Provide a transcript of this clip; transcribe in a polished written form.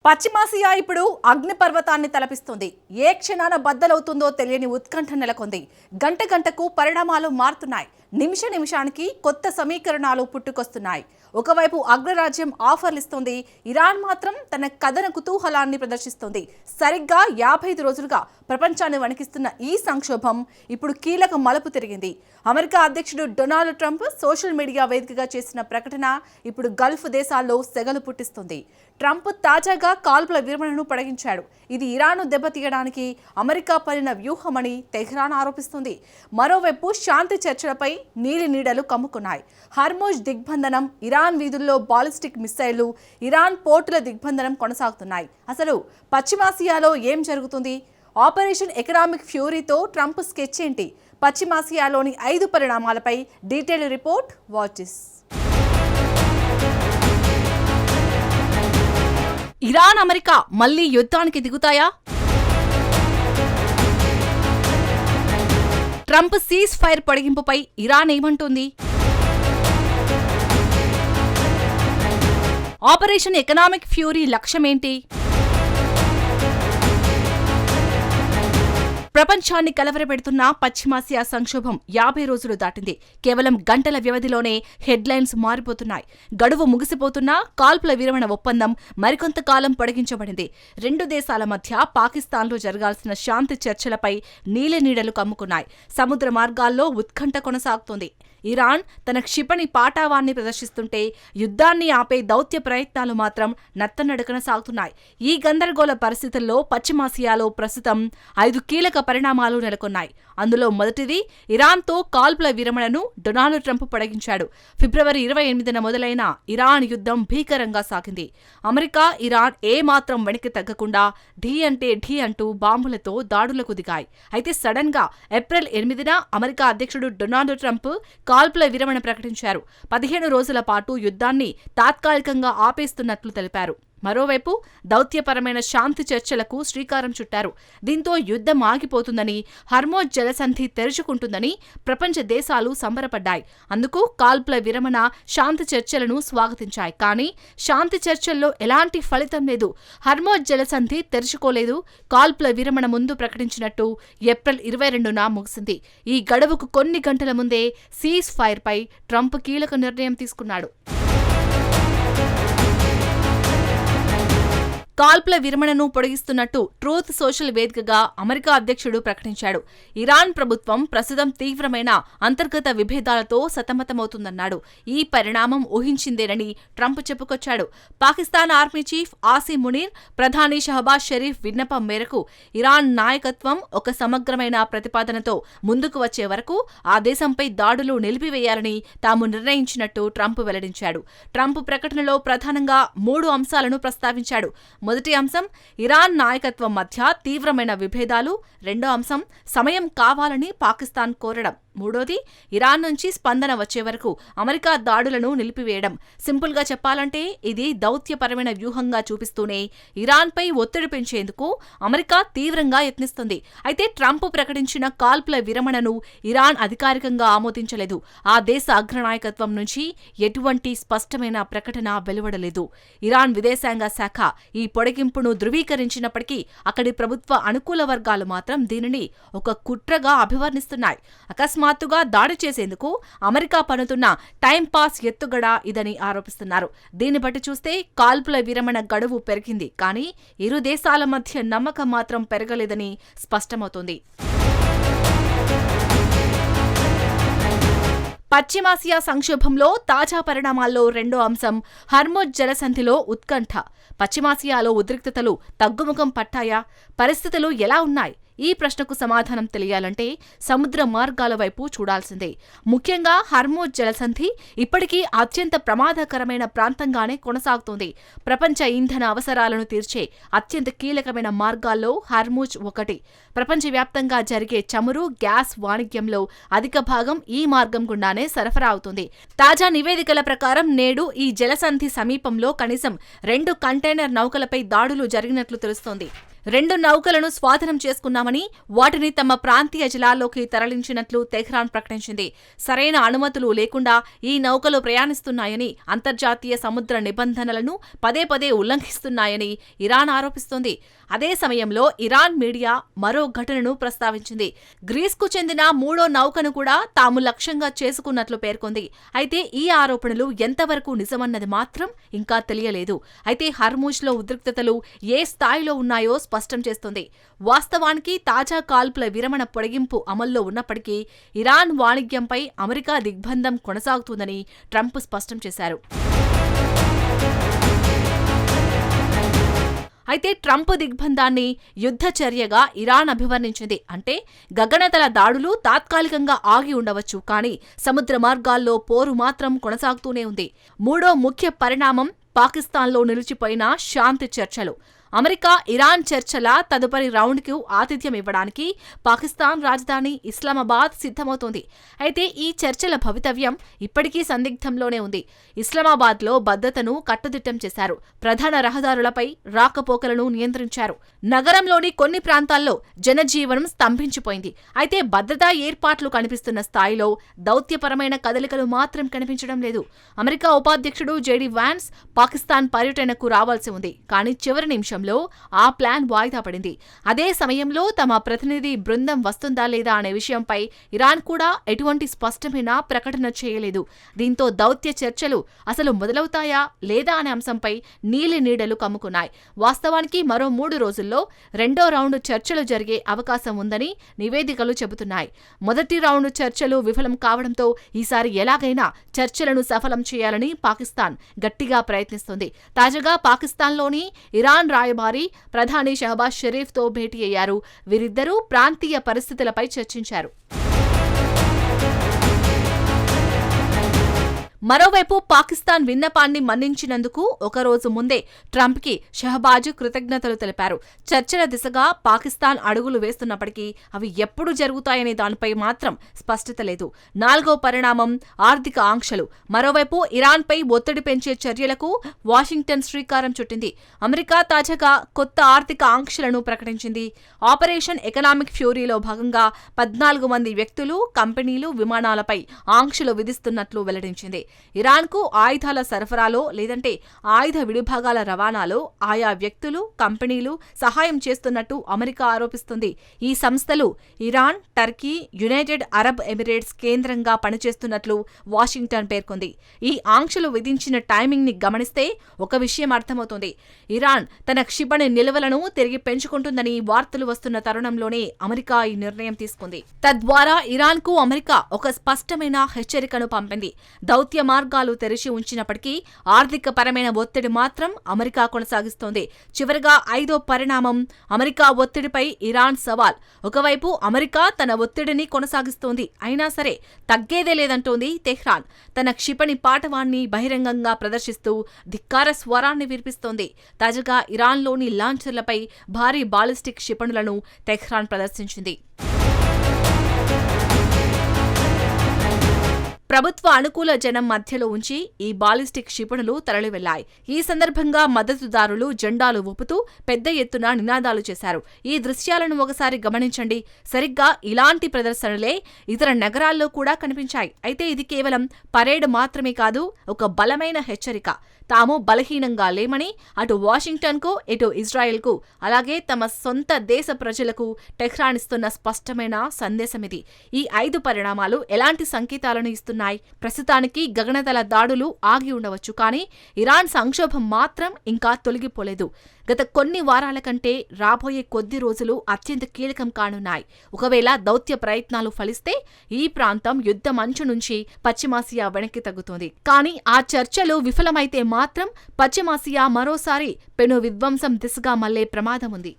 పశ్చిమాసియా ఇప్పుడు అగ్నిపర్వతాన్ని తలపిస్తుంది. ఏ క్షణాన బద్దలవుతుందో తెలియని ఉత్కంఠ నెలకొంది. గంట గంటకు పరిణామాలు మారుతున్నాయి. నిమిష నిమిషానికి కొత్త సమీకరణాలు పుట్టుకొస్తున్నాయి. ఒకవైపు అగ్రరాజ్యం ఆఫర్లు ఇస్తుంది, ఇరాన్ మాత్రం తన కథన కుతూహలాన్ని ప్రదర్శిస్తుంది. సరిగ్గా 55 రోజులుగా ప్రపంచాన్ని వణికిస్తున్న ఈ సంక్షోభం ఇప్పుడు కీలక మలుపు తిరిగింది. అమెరికా అధ్యక్షుడు డొనాల్డ్ ట్రంప్ సోషల్ మీడియా వేదికగా చేసిన ప్రకటన ఇప్పుడు గల్ఫ్ దేశాల్లో సెగలు పుట్టిస్తుంది. ట్రంప్ తాజాగా కాల్పుల విరమణను పొడిగించాడు. ఇది ఇరాన్ను దెబ్బతీయడానికి అమెరికా పన్నిన వ్యూహమని తెహ్రాన్ ఆరోపిస్తుంది. మరోవైపు శాంతి చర్చలపై నీలి నీడలు కమ్ముకున్నాయి. హర్మోజ్ దిగ్బంధనం, ఇరాన్ వీధుల్లో బాలిస్టిక్ మిస్సైళ్లు, ఇరాన్ పోర్టుల దిగ్బంధనం కొనసాగుతున్నాయి. అసలు పశ్చిమాసియాలో ఏం జరుగుతుంది? ఆపరేషన్ ఎకనామిక్ ఫ్యూరీతో ట్రంప్ స్కెచ్ ఏంటి? పశ్చిమాసియాలోని 5 పరిణామాలపై detail report. Watch this. Iran America మళ్లీ యుద్ధానికి దిగుతాయా? ట్రంప్ సీజ్ ఫైర్ పొడిగింపుపై ఇరాన్ ఏమంటుంది? ఆపరేషన్ ఎకనామిక్ ఫ్యూరీ లక్ష్యమేంటి? ప్రపంచాన్ని కలవరపెడుతున్న పశ్చిమాసియా సంక్షోభం 50 రోజులు దాటింది. కేవలం గంటల వ్యవధిలోనే హెడ్లైన్స్ మారిపోతున్నాయి. గడువు ముగిసిపోతున్నా కాల్పుల విరమణ ఒప్పందం మరికొంతకాలం పొడిగించబడింది. 2 దేశాల మధ్య పాకిస్తాన్లో జరగాల్సిన శాంతి చర్చలపై నీలినీడలు కమ్ముకున్నాయి. సముద్ర మార్గాల్లో ఉత్కంఠ కొనసాగుతోంది. ఇరాన్ తన క్షిపణి పాటావాన్ని ప్రదర్శిస్తుంటే యుద్ధాన్ని ఆపే దౌత్య ప్రయత్నాలు మాత్రం నత్తనడకన సాగుతున్నాయి. ఈ గందరగోళ పరిస్థితుల్లో పశ్చిమాసియాలో ప్రస్తుతం 5 కీలక పరిణామాలు నెలకొన్నాయి. అందులో మొదటిది, ఇరాన్తో కాల్పుల విరమణను డొనాల్డ్ ట్రంప్ పొడిగించాడు. ఫిబ్రవరి 28న మొదలైన ఇరాన్ యుద్ధం భీకరంగా సాగింది. అమెరికా, ఇరాన్ ఏమాత్రం వెనక్కి తగ్గకుండా ఢీ అంటే ఢీ అంటూ బాంబులతో దాడులకు దిగాయి. అయితే సడన్ గా ఏప్రిల్ 8న అమెరికా అధ్యక్షుడు డొనాల్డ్ ట్రంప్ కాల్పుల విరమణ ప్రకటించారు. 15 రోజుల పాటు యుద్ధాన్ని తాత్కాలికంగా ఆపేస్తున్నట్లు తెలిపారు. మరోవైపు దౌత్యపరమైన శాంతి చర్చలకు శ్రీకారం చుట్టారు. దీంతో యుద్ధం ఆగిపోతుందని, హర్మోజ్ జలసంధి తెరుచుకుంటుందని ప్రపంచ దేశాలు సంబరపడ్డాయి. అందుకు కాల్పుల విరమణ, శాంతి చర్చలను స్వాగతించాయి. కానీ శాంతి చర్చల్లో ఎలాంటి ఫలితం లేదు. హర్మోజ్ జలసంధి తెరుచుకోలేదు. కాల్పుల విరమణ ముందు ప్రకటించినట్టు ఏప్రిల్ 22న ముగిసింది. ఈ గడువుకు కొన్ని గంటల ముందే సీజ్ ఫైర్ పై ట్రంప్ కీలక నిర్ణయం తీసుకున్నాడు. కాల్పుల విరమణను పొడిగిస్తున్నట్టు ట్రూత్ సోషల్ వేదికగా అమెరికా అధ్యక్షుడు ప్రకటించాడు. ఇరాన్ ప్రభుత్వం ప్రస్తుతం తీవ్రమైన అంతర్గత విభేదాలతో సతమతమవుతుందన్నాడు. ఈ పరిణామం ఊహించిందేనని ట్రంప్ చెప్పుకొచ్చాడు. పాకిస్తాన్ ఆర్మీ చీఫ్ ఆసిమ్ మునీర్, ప్రధాని షహబాజ్ షరీఫ్ విన్నపం మేరకు ఇరాన్ నాయకత్వం ఒక సమగ్రమైన ప్రతిపాదనతో ముందుకు వచ్చే వరకు ఆ దేశంపై దాడులు నిలిపివేయాలని తాము నిర్ణయించినట్టు ట్రంప్ వెల్లడించాడు. ట్రంప్ ప్రకటనలో ప్రధానంగా 3 అంశాలను ప్రస్తావించాడు. మొదటి అంశం, ఇరాన్ నాయకత్వం మధ్య తీవ్రమైన విభేదాలు. రెండో అంశం, సమయం కావాలని పాకిస్తాన్ కోరడం. మూడోది, ఇరాన్ నుంచి స్పందన వచ్చే వరకు అమెరికా దాడులను నిలిపివేయడం. సింపుల్గా చెప్పాలంటే ఇది దౌత్యపరమైన వ్యూహంగా చూపిస్తూనే ఇరాన్పై ఒత్తిడి పెంచేందుకు అమెరికా తీవ్రంగా యత్నిస్తుంది. అయితే ట్రంప్ ప్రకటించిన కాల్పుల విరమణను ఇరాన్ అధికారికంగా ఆమోదించలేదు. ఆ దేశ అగ్రనాయకత్వం నుంచి ఎటువంటి స్పష్టమైన ప్రకటన వెలువడలేదు. ఇరాన్ విదేశాంగ శాఖ ఈ పొడిగింపును ధృవీకరించినప్పటికీ అక్కడి ప్రభుత్వ అనుకూల వర్గాలు మాత్రం దీనిని ఒక కుట్రగా అభివర్ణిస్తున్నాయి. అకస్మాత్తుగా దాడి చేసేందుకు అమెరికా పన్నుతున్న టైంపాస్ ఎత్తుగడ ఇదని ఆరోపిస్తున్నారు. దీన్ని బట్టి చూస్తే కాల్పుల విరమణ గడువు పెరిగింది, కానీ ఇరు దేశాల మధ్య నమ్మకం మాత్రం పెరగలేదని స్పష్టమవుతోంది. పశ్చిమాసియా సంక్షోభంలో తాజా పరిణామాల్లో రెండో అంశం, హర్మోజ్ జలసంధిలో ఉత్కంఠ. పశ్చిమాసియాలో ఉద్రిక్తతలు తగ్గుముఖం పట్టాయా? పరిస్థితులు ఎలా ఉన్నాయి? ఈ ప్రశ్నకు సమాధానం తెలియాలంటే సముద్ర మార్గాల వైపు చూడాల్సిందే. ముఖ్యంగా హర్మోజ్ జలసంధి ఇప్పటికీ అత్యంత ప్రమాదకరమైన ప్రాంతంగానే కొనసాగుతోంది. ప్రపంచ ఇంధన అవసరాలను తీర్చే అత్యంత కీలకమైన మార్గాల్లో హర్మోజ్ ఒకటి. ప్రపంచవ్యాప్తంగా జరిగే చమురు, గ్యాస్ వాణిజ్యంలో అధిక భాగం ఈ మార్గం గుండానే సరఫరా అవుతుంది. తాజా నివేదికల ప్రకారం నేడు ఈ జలసంధి సమీపంలో కనీసం 2 కంటైనర్ నౌకలపై దాడులు జరిగినట్లు తెలుస్తోంది. 2 నౌకలను స్వాధీనం చేసుకున్నామని, వాటిని తమ ప్రాంతీయ జలాల్లోకి తరలించినట్లు తెహ్రాన్ ప్రకటించింది. సరైన అనుమతులు లేకుండా ఈ నౌకలు ప్రయాణిస్తున్నాయని, అంతర్జాతీయ సముద్ర నిబంధనలను పదే పదే ఉల్లంఘిస్తున్నాయని ఇరాన్ ఆరోపిస్తోంది. అదే సమయంలో ఇరాన్ మీడియా మరో ఘటనను ప్రస్తావించింది. గ్రీస్కు చెందిన 3వ నౌకను కూడా తాము లక్ష్యంగా చేసుకున్నట్లు పేర్కొంది. అయితే ఈ ఆరోపణలు ఎంతవరకు నిజమన్నది మాత్రం ఇంకా తెలియలేదు. అయితే హర్మూజ్లో ఉద్రిక్తతలు ఏ స్థాయిలో ఉన్నాయో స్పష్టం చేస్తుంది. వాస్తవానికి తాజా కాల్పుల విరమణ పొడిగింపు అమల్లో ఉన్నప్పటికీ ఇరాన్ వాణిజ్యంపై అమెరికా దిగ్బంధం కొనసాగుతుందని ట్రంప్ స్పష్టం చేశారు. అయితే ట్రంప్ దిగ్బంధాన్ని యుద్ధ చర్యగా ఇరాన్ అభివర్ణించింది. అంటే గగనతల దాడులు తాత్కాలికంగా ఆగి ఉండవచ్చు, కానీ సముద్ర మార్గాల్లో పోరు మాత్రం కొనసాగుతూనే ఉంది. 3వ ముఖ్య పరిణామం పాకిస్తాన్లో నిలిచిపోయిన శాంతి చర్చలు. అమెరికా ఇరాన్ చర్చల తదుపరి రౌండ్కు ఆతిథ్యం ఇవ్వడానికి పాకిస్తాన్ రాజధాని ఇస్లామాబాద్ సిద్ధమవుతోంది. అయితే ఈ చర్చల భవితవ్యం ఇప్పటికీ సందిగ్ధంలోనే ఉంది. ఇస్లామాబాద్లో భద్రతను కట్టుదిట్టం చేశారు. ప్రధాన రహదారులపై రాకపోకలను నియంత్రించారు. నగరంలోని కొన్ని ప్రాంతాల్లో జనజీవనం స్తంభించిపోయింది. అయితే భద్రతా ఏర్పాట్లు కనిపిస్తున్న స్థాయిలో దౌత్యపరమైన కదలికలు మాత్రం కనిపించడం లేదు. అమెరికా ఉపాధ్యక్షుడు జేడీ వాన్స్ పాకిస్తాన్ పర్యటనకు రావాల్సి ఉంది, కానీ చివరి నిమిషం ఆ ప్లాన్ వాయిదా పడింది. అదే సమయంలో తమ ప్రతినిధి బృందం వస్తుందా లేదా అనే విషయంపై ఇరాన్ కూడా ఎటువంటి స్పష్టమైన ప్రకటన చేయలేదు. దీంతో దౌత్య చర్చలు అసలు మొదలవుతాయా లేదా అనే అంశంపై నీలి నీడలు కమ్ముకున్నాయి. వాస్తవానికి మరో 3 రోజుల్లో 2వ రౌండ్ చర్చలు జరిగే అవకాశం ఉందని నివేదికలు చెబుతున్నాయి. మొదటి రౌండ్ చర్చలు విఫలం కావడంతో ఈసారి ఎలాగైనా చర్చలను సఫలం చేయాలని పాకిస్తాన్ గట్టిగా ప్రయత్నిస్తోంది. తాజాగా పాకిస్తాన్లోని ఇరాన్ రాయబారి ప్రధాని షహబాజ్ షరీఫ్తో భేటీ అయ్యారు. వీరిద్దరూ ప్రాంతీయ పరిస్థితులపై చర్చించారు. మరోవైపు పాకిస్తాన్ విన్నపాన్ని మన్నించినందుకు ఒకరోజు ముందే ట్రంప్కి షహబాజ్ కృతజ్ఞతలు తెలిపారు. చర్చల దిశగా పాకిస్తాన్ అడుగులు వేస్తున్నప్పటికీ అవి ఎప్పుడు జరుగుతాయనే దానిపై మాత్రం స్పష్టత లేదు. 4వ పరిణామం ఆర్థిక ఆంక్షలు. మరోవైపు ఇరాన్పై ఒత్తిడి పెంచే చర్యలకు వాషింగ్టన్ శ్రీకారం చుట్టింది. అమెరికా తాజాగా కొత్త ఆర్థిక ఆంక్షలను ప్రకటించింది. ఆపరేషన్ ఎకనామిక్ ఫ్యూరీలో భాగంగా 14 మంది వ్యక్తులు, కంపెనీలు, విమానాలపై ఆంక్షలు విధిస్తున్నట్లు వెల్లడించింది. ఇరాన్కు ఆయుధాల సరఫరాలో లేదంటే ఆయుధ విడిభాగాల రవాణాలో ఆయా వ్యక్తులు, కంపెనీలు సహాయం చేస్తున్నట్టు అమెరికా ఆరోపిస్తుంది. ఈ సంస్థలు Iran, Turkey, United Arab Emirates కేంద్రంగా పనిచేస్తున్నట్లు వాషింగ్టన్ పేర్కొంది. ఈ ఆంక్షలు విధించిన టైమింగ్ ని గమనిస్తే ఒక విషయం అర్థమవుతోంది. ఇరాన్ తన క్షిపణి నిల్వలను తిరిగి పెంచుకుంటుందని వార్తలు వస్తున్న తరుణంలోనే అమెరికా ఈ నిర్ణయం తీసుకుంది. తద్వారా ఇరాన్కు అమెరికా ఒక స్పష్టమైన హెచ్చరికను పంపింది. దౌత్య మార్గాలు తెరిచి ఉంచినప్పటికీ ఆర్థిక పరమైన ఒత్తిడి మాత్రం అమెరికా కొనసాగిస్తోంది. చివరిగా 5వ పరిణామం అమెరికా ఒత్తిడిపై ఇరాన్ సవాల్. ఒకవైపు అమెరికా తన ఒత్తిడిని కొనసాగిస్తోంది, అయినా సరే తగ్గేదే లేదంటోంది తెహ్రాన్. తన క్షిపణి పాటవాన్ని బహిరంగంగా ప్రదర్శిస్తూ ధిక్కార స్వరాన్ని వినిపిస్తోంది. తాజాగా ఇరాన్లోని లాంచర్లపై భారీ బాలిస్టిక్ క్షిపణులను తెహ్రాన్ ప్రదర్శించింది. ప్రభుత్వ అనుకూల జనం మధ్యలో ఉంచి ఈ బాలిస్టిక్ క్షిపణులు తరలివెళ్లాయి. ఈ సందర్భంగా మద్దతుదారులు జెండాలు ఊపుతూ పెద్ద ఎత్తున నినాదాలు చేశారు. ఈ దృశ్యాలను ఒకసారి గమనించండి. సరిగ్గా ఇలాంటి ప్రదర్శనలే ఇతర నగరాల్లో కూడా కనిపించాయి. అయితే ఇది కేవలం పరేడ్ మాత్రమే కాదు, ఒక బలమైన హెచ్చరిక. తాము బలహీనంగా లేమని అటు వాషింగ్టన్కు, ఇటు ఇజ్రాయెల్కు, అలాగే తమ సొంత దేశ ప్రజలకు టెహ్రాన్ ఇస్తున్న స్పష్టమైన సందేశమిది. ఈ 5 పరిణామాలు ఎలాంటి సంకేతాలను ఇస్తున్నాయి? ప్రస్తుతానికి గగనతల దాడులు ఆగి ఉండవచ్చు, కానీ ఇరాన్ సంక్షోభం మాత్రం ఇంకా తొలగిపోలేదు. గత కొన్ని వారాల కంటే రాబోయే కొద్ది రోజులు అత్యంత కీలకం కానున్నాయి. ఒకవేళ దౌత్య ప్రయత్నాలు ఫలిస్తే ఈ ప్రాంతం యుద్ధ మంచు నుంచి పశ్చిమాసియా వెనక్కి తగ్గుతుంది. కానీ ఆ చర్చలు విఫలమైతే మాత్రం పశ్చిమాసియా మరోసారి పెను విధ్వంసం దిశగా మళ్లే ప్రమాదం ఉంది.